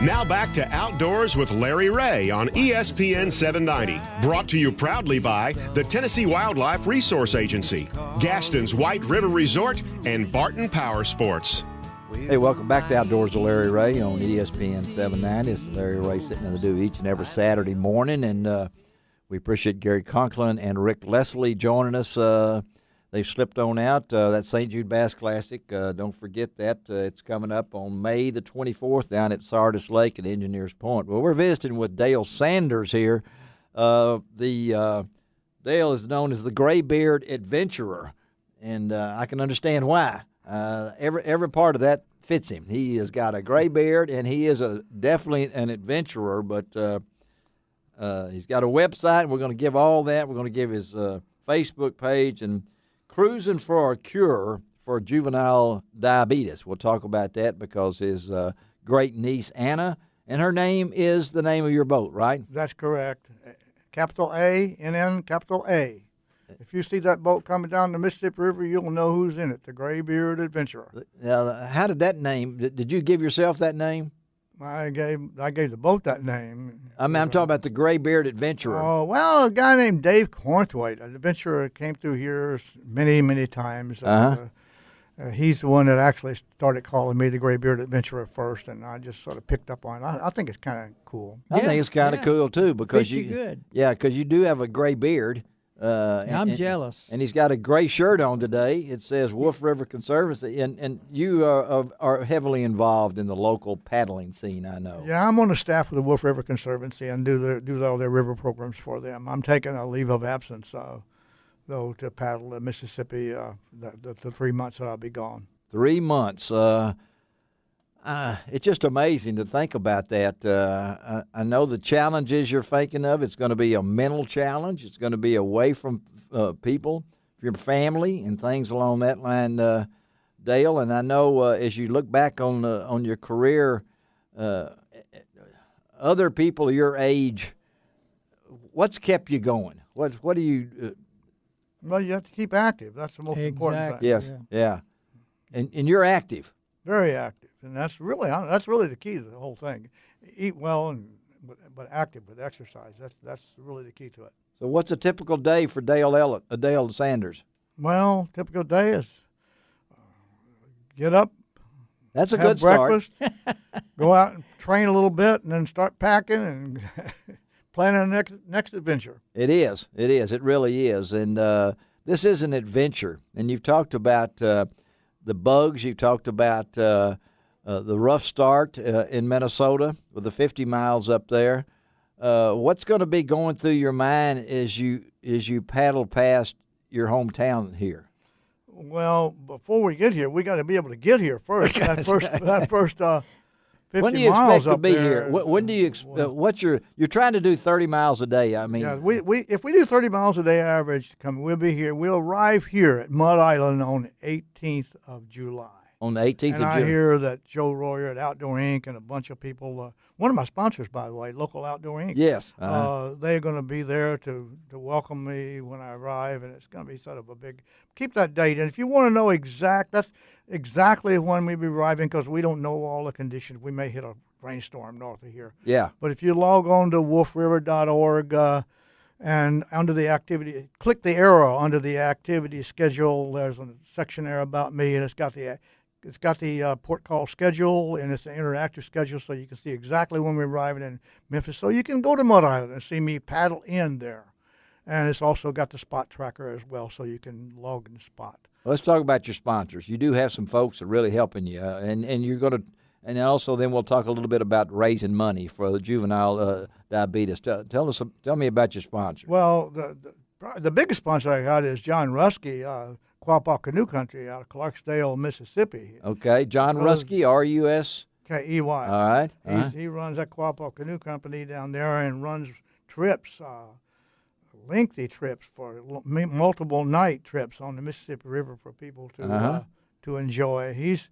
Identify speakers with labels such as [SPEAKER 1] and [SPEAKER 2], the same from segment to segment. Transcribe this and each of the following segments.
[SPEAKER 1] Now back to Outdoors with Larry Ray on ESPN 790. Brought to you proudly by the Tennessee Wildlife Resource Agency, Gaston's White River Resort, and Barton Power Sports.
[SPEAKER 2] Hey, welcome back to Outdoors with Larry Ray on ESPN 790. It's Larry Ray sitting in the do each and every Saturday morning, and we appreciate Gary Conklin and Rick Leslie joining us. They've slipped on out. That St. Jude Bass Classic, don't forget that. It's coming up on May the 24th down at Sardis Lake at Engineers Point. Well, we're visiting with Dale Sanders here. Dale is known as the Graybeard Adventurer, and I can understand why. Every part of that fits him. He has got a gray beard, and he is definitely an adventurer, but he's got a website, and we're going to give all that. We're going to give his Facebook page and Cruising for a Cure for Juvenile Diabetes. We'll talk about that because his great niece, Anna, and her name is the name of your boat, right?
[SPEAKER 3] That's correct. Capital A, N-N, capital A. If you see that boat coming down the Mississippi River, you'll know who's in it, the Graybeard Adventurer.
[SPEAKER 2] Now, how did that name, did you give yourself that name?
[SPEAKER 3] I gave the boat that name.
[SPEAKER 2] I'm talking about the Graybeard Adventurer.
[SPEAKER 3] Oh, well, a guy named Dave Cornthwaite, an adventurer, came through here many, many times. He's the one that actually started calling me the Graybeard Adventurer first, and I just sort of picked up on it. I think it's kind of cool.
[SPEAKER 2] I think it's kind of cool, too, because
[SPEAKER 4] good.
[SPEAKER 2] Yeah, because you do have a gray beard.
[SPEAKER 4] I'm jealous.
[SPEAKER 2] And he's got a gray shirt on today. It says Wolf River Conservancy, and you are heavily involved in the local paddling scene, I know.
[SPEAKER 3] Yeah, I'm on the staff of the Wolf River Conservancy and do all their river programs for them. I'm taking a leave of absence, though, to paddle the Mississippi the 3 months that I'll be gone.
[SPEAKER 2] 3 months. It's just amazing to think about that. I know the challenges you're thinking of. It's going to be a mental challenge. It's going to be away from people, your family, and things along that line, Dale. And I know as you look back on your career, other people your age, what's kept you going? What do you?
[SPEAKER 3] Well, you have to keep active. That's the most important thing.
[SPEAKER 2] Yes, yeah. And you're active.
[SPEAKER 3] Very active, and that's really the key to the whole thing. Eat well, but active with exercise. That's really the key to it.
[SPEAKER 2] So, what's a typical day for Dale Sanders?
[SPEAKER 3] Well, typical day is get up.
[SPEAKER 2] That's a
[SPEAKER 3] have
[SPEAKER 2] good
[SPEAKER 3] breakfast, go out and train a little bit, and then start packing and planning the next adventure. It
[SPEAKER 2] is. It really is. And this is an adventure. And you've talked about the bugs. You've talked about the rough start in Minnesota with the 50 miles up there. What's going to be going through your mind as you paddle past your hometown here?
[SPEAKER 3] Well, before we get here, we got to be able to get here first. that first 50
[SPEAKER 2] when do you
[SPEAKER 3] miles
[SPEAKER 2] expect to be
[SPEAKER 3] there,
[SPEAKER 2] here? When do you you're trying to do 30 miles a day? I mean,
[SPEAKER 3] yeah, if we do 30 miles a day average, we'll be here. We'll arrive here at Mud Island on the 18th of July.
[SPEAKER 2] On the 18th of July.
[SPEAKER 3] And I hear that Joe Royer at Outdoor Inc. and a bunch of people, one of my sponsors, by the way, Local Outdoor Inc.
[SPEAKER 2] Yes.
[SPEAKER 3] They're going to be there to welcome me when I arrive, and it's going to be sort of a big, keep that date. And if you want to know that's exactly when we'll be arriving, because we don't know all the conditions. We may hit a rainstorm north of here.
[SPEAKER 2] Yeah.
[SPEAKER 3] But if you log on to wolfriver.org, and under the activity, click the arrow under the activity schedule. There's a section there about me, and it's got the port call schedule, and it's an interactive schedule, so you can see exactly when we're arriving in Memphis. So you can go to Mud Island and see me paddle in there. And it's also got the spot tracker as well, so you can log in the spot.
[SPEAKER 2] Well, let's talk about your sponsors. You do have some folks that are really helping you, and you're going to, and also then we'll talk a little bit about raising money for the juvenile diabetes. Tell me about your sponsors.
[SPEAKER 3] Well, the biggest sponsor I got is John Rusky, Quapaw Canoe Country out of Clarksdale, Mississippi.
[SPEAKER 2] Okay, John Rusky, R-U-S-K-E-Y. All right.
[SPEAKER 3] He runs that Quapaw Canoe Company down there and runs trips, lengthy trips for multiple night trips on the Mississippi River for people to enjoy. He's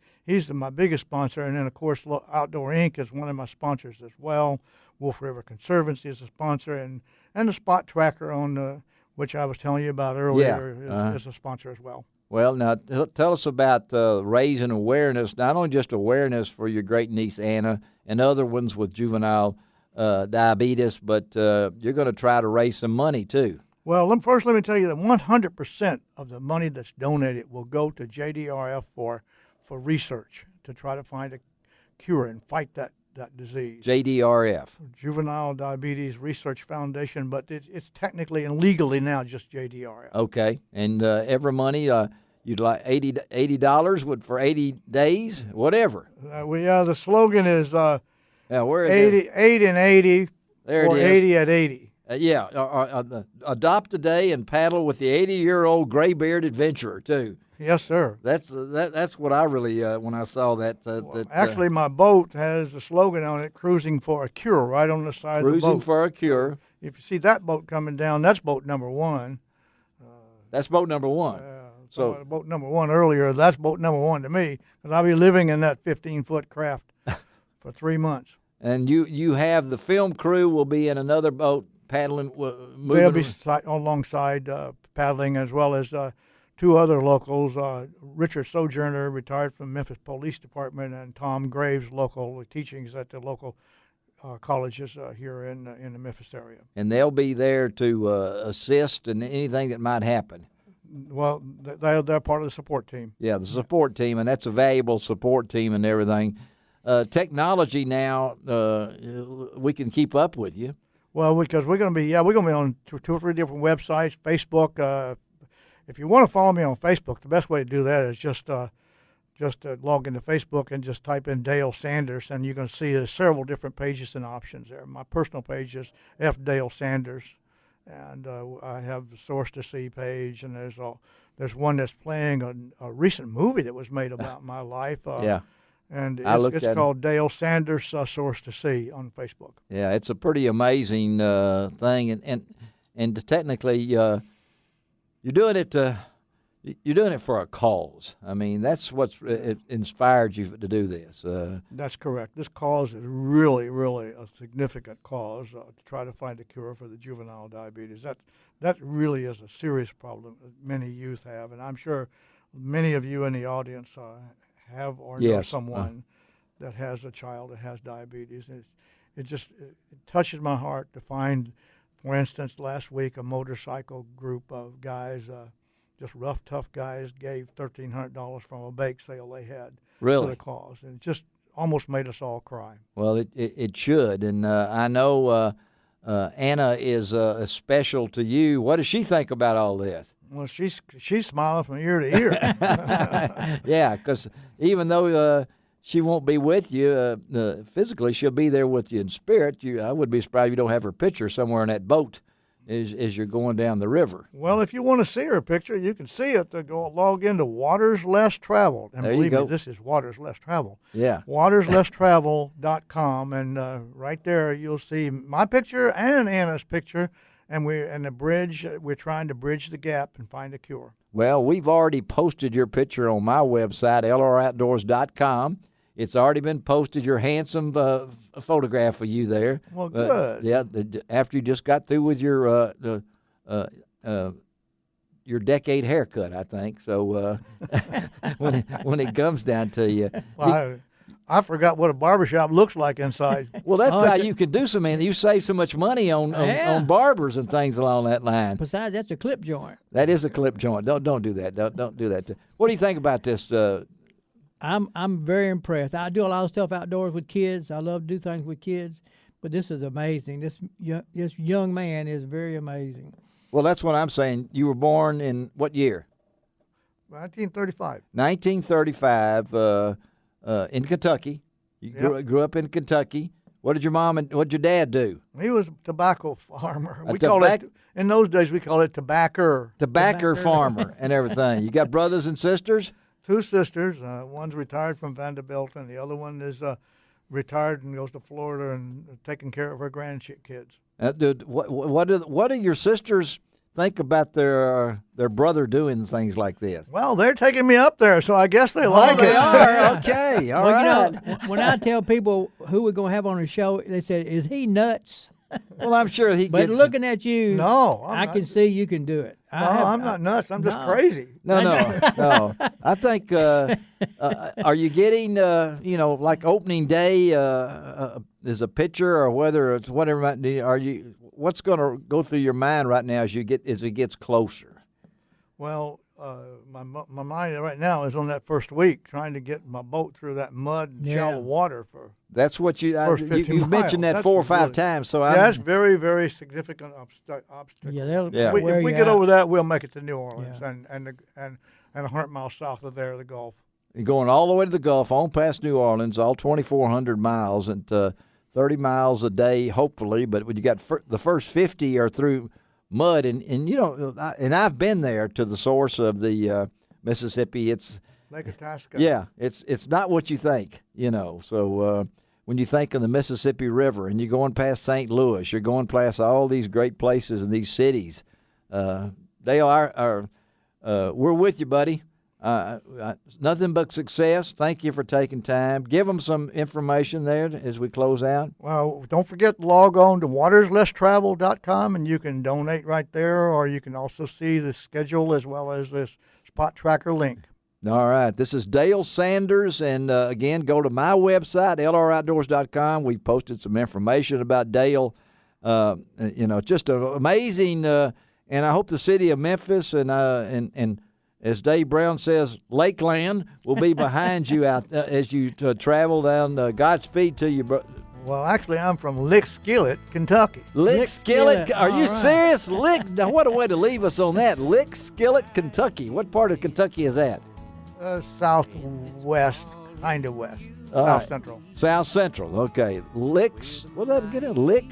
[SPEAKER 3] my biggest sponsor, and then of course Outdoor Inc. is one of my sponsors as well. Wolf River Conservancy is a sponsor, and the spot tracker on which I was telling you about earlier, is a sponsor as well.
[SPEAKER 2] Well, now tell us about raising awareness, not only just awareness for your great niece Anna and other ones with juvenile diabetes, but you're going to try to raise some money too.
[SPEAKER 3] Well, let me tell you that 100% of the money that's donated will go to JDRF for research to try to find a cure and fight that disease.
[SPEAKER 2] JDRF.
[SPEAKER 3] Juvenile Diabetes Research Foundation, but it's technically and legally now just JDRF.
[SPEAKER 2] Okay, and every money, you'd like $80 for 80 days, whatever.
[SPEAKER 3] The slogan is
[SPEAKER 2] where is
[SPEAKER 3] 80 and 80
[SPEAKER 2] there
[SPEAKER 3] or
[SPEAKER 2] it is.
[SPEAKER 3] 80 at 80.
[SPEAKER 2] Adopt a day and paddle with the 80-year-old gray-bearded adventurer too.
[SPEAKER 3] Yes, sir.
[SPEAKER 2] That's what I really when I saw that.
[SPEAKER 3] Actually, my boat has a slogan on it: "Cruising for a cure," right on the side of the boat.
[SPEAKER 2] Cruising for a cure.
[SPEAKER 3] If you see that boat coming down, that's boat number one.
[SPEAKER 2] That's boat number one.
[SPEAKER 3] So boat number one earlier. That's boat number one to me, because I'll be living in that 15-foot craft for 3 months.
[SPEAKER 2] And you have the film crew will be in another boat paddling.
[SPEAKER 3] They'll be alongside paddling, as well as two other locals, Richard Sojourner, retired from Memphis Police Department, and Tom Graves, local teachings at the local colleges here in the Memphis area.
[SPEAKER 2] And they'll be there to assist in anything that might happen.
[SPEAKER 3] Well, they're part of the support team.
[SPEAKER 2] Yeah, the support team, and that's a valuable support team and everything. Technology now, we can keep up with you.
[SPEAKER 3] Well, because we're going to be on two or three different websites, Facebook. If you want to follow me on Facebook, the best way to do that is just log into Facebook and just type in Dale Sanders, and you're going to see there's several different pages and options there. My personal page is F. Dale Sanders, and I have the Source to See page, and there's one that's playing a recent movie that was made about my life.
[SPEAKER 2] Yeah.
[SPEAKER 3] And it's called Dale Sanders Source to See on Facebook.
[SPEAKER 2] Yeah, it's a pretty amazing thing, and technically you're doing it for a cause. I mean, that's what's inspired you to do this.
[SPEAKER 3] That's correct. This cause is really, really a significant cause to try to find a cure for the juvenile diabetes. That really is a serious problem that many youth have, and I'm sure many of you in the audience have or know someone that has a child that has diabetes. It touches my heart to find, for instance, last week a motorcycle group of guys, just rough, tough guys, gave $1,300 from a bake sale they had for the cause. And it just almost made us all cry.
[SPEAKER 2] Well, it should. And I know Anna is special to you. What does she think about all this?
[SPEAKER 3] Well, she's smiling from ear to ear.
[SPEAKER 2] Yeah, because even though she won't be with you physically, she'll be there with you in spirit. I would be surprised if you don't have her picture somewhere in that boat as you're going down the river.
[SPEAKER 3] Well, if you want to see her picture, you can see it. Go log into Waters Less Traveled. And
[SPEAKER 2] there
[SPEAKER 3] believe
[SPEAKER 2] you go.
[SPEAKER 3] Me, this is Waters Less Travel.
[SPEAKER 2] Yeah.
[SPEAKER 3] WatersLessTravel.com, and right there you'll see my picture and Anna's picture. And the bridge, we're trying to bridge the gap and find a cure.
[SPEAKER 2] Well, we've already posted your picture on my website, LROutdoors.com. It's already been posted, your handsome photograph of you there.
[SPEAKER 3] Well, good.
[SPEAKER 2] Yeah, after you just got through with your decade haircut, I think. So when it comes down to you.
[SPEAKER 3] Well, I forgot what a barbershop looks like inside.
[SPEAKER 2] Well, that's how you can do something. You save so much money on barbers and things along that line.
[SPEAKER 4] Besides, that's a clip joint.
[SPEAKER 2] That is a clip joint. Don't do that. Don't do that. What do you think about this?
[SPEAKER 4] I'm very impressed. I do a lot of stuff outdoors with kids. I love to do things with kids, but this is amazing. This young man is very amazing.
[SPEAKER 2] Well, that's what I'm saying. You were born in what year?
[SPEAKER 3] 1935.
[SPEAKER 2] 1935. In Kentucky. You grew up in Kentucky. What did your mom and what did your dad do?
[SPEAKER 3] He was a tobacco farmer. In those days we called it tobacco.
[SPEAKER 2] Tobacco farmer and everything. You got brothers and sisters?
[SPEAKER 3] 2 sisters. One's retired from Vanderbilt, and the other one is retired and goes to Florida and taking care of her grandkids.
[SPEAKER 2] What do your sisters think about their brother doing things like this?
[SPEAKER 3] Well, they're taking me up there, so I guess they like it.
[SPEAKER 2] They are. Okay, all right.
[SPEAKER 4] You know, when I tell people who we're going to have on the show, they say, "Is he nuts?"
[SPEAKER 2] Well, I'm sure he
[SPEAKER 4] But
[SPEAKER 2] gets.
[SPEAKER 4] looking at you,
[SPEAKER 3] No,
[SPEAKER 4] I can see you can do it.
[SPEAKER 3] No, I'm not nuts. I'm just
[SPEAKER 4] no.
[SPEAKER 3] crazy.
[SPEAKER 2] No. I think. Are you getting? Like opening day is a picture, or whether it's whatever. Are you? What's going to go through your mind right now as it gets closer?
[SPEAKER 3] Well, my mind right now is on that first week, trying to get my boat through that mud and shallow water for.
[SPEAKER 2] That's what
[SPEAKER 3] First 50
[SPEAKER 2] you've mentioned
[SPEAKER 3] miles.
[SPEAKER 2] that 4 or 5
[SPEAKER 3] really-
[SPEAKER 2] times. So
[SPEAKER 3] That's very, very significant obstacle.
[SPEAKER 4] Yeah, they'll
[SPEAKER 2] Yeah.
[SPEAKER 4] wear
[SPEAKER 3] If we
[SPEAKER 4] you
[SPEAKER 3] get
[SPEAKER 4] out.
[SPEAKER 3] over that, we'll make it to New Orleans
[SPEAKER 4] Yeah.
[SPEAKER 3] and 100 miles south of there, the Gulf.
[SPEAKER 2] You're going all the way to the Gulf, on past New Orleans, all 2,400 miles, and 30 miles a day, hopefully. But when you got the first 50 are through mud, and I've been there to the source of the Mississippi. It's
[SPEAKER 3] Lake Itasca.
[SPEAKER 2] yeah, it's not what you think, So when you think of the Mississippi River and you're going past St. Louis, you're going past all these great places and these cities. They are we're with you, buddy. Nothing but success. Thank you for taking time. Give them some information there as we close out.
[SPEAKER 3] Well, don't forget to log on to waterslesstravel.com, and you can donate right there, or you can also see the schedule as well as this spot tracker link.
[SPEAKER 2] All right. This is Dale Sanders, and again, go to my website, lroutdoors.com. We posted some information about Dale. Just amazing, and I hope the city of Memphis and as Dave Brown says, Lakeland will be behind you out as you travel down. Godspeed to you, bro.
[SPEAKER 3] Well, actually, I'm from Lick Skillet, Kentucky.
[SPEAKER 2] Lick Skillet. Are you
[SPEAKER 3] All right.
[SPEAKER 2] serious? Now, what a way to leave us on that. Lick Skillet, Kentucky. What part of Kentucky is that?
[SPEAKER 3] Southwest, kind of west.
[SPEAKER 2] All
[SPEAKER 3] South
[SPEAKER 2] right.
[SPEAKER 3] Central.
[SPEAKER 2] South Central. Okay. Licks. What did I get in? Lick?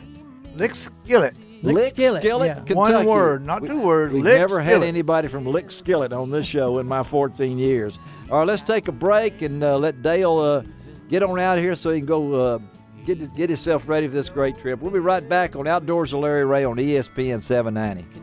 [SPEAKER 3] Lick Skillet.
[SPEAKER 4] Lick Skillet, yeah.
[SPEAKER 2] Kentucky.
[SPEAKER 3] One word, not two words.
[SPEAKER 2] We've
[SPEAKER 3] Lick
[SPEAKER 2] never had
[SPEAKER 3] Skillet.
[SPEAKER 2] anybody from Lick Skillet on this show in my 14 years. All right, let's take a break and let Dale get on out of here so he can go get himself ready for this great trip. We'll be right back on Outdoors with Larry Ray on ESPN 790.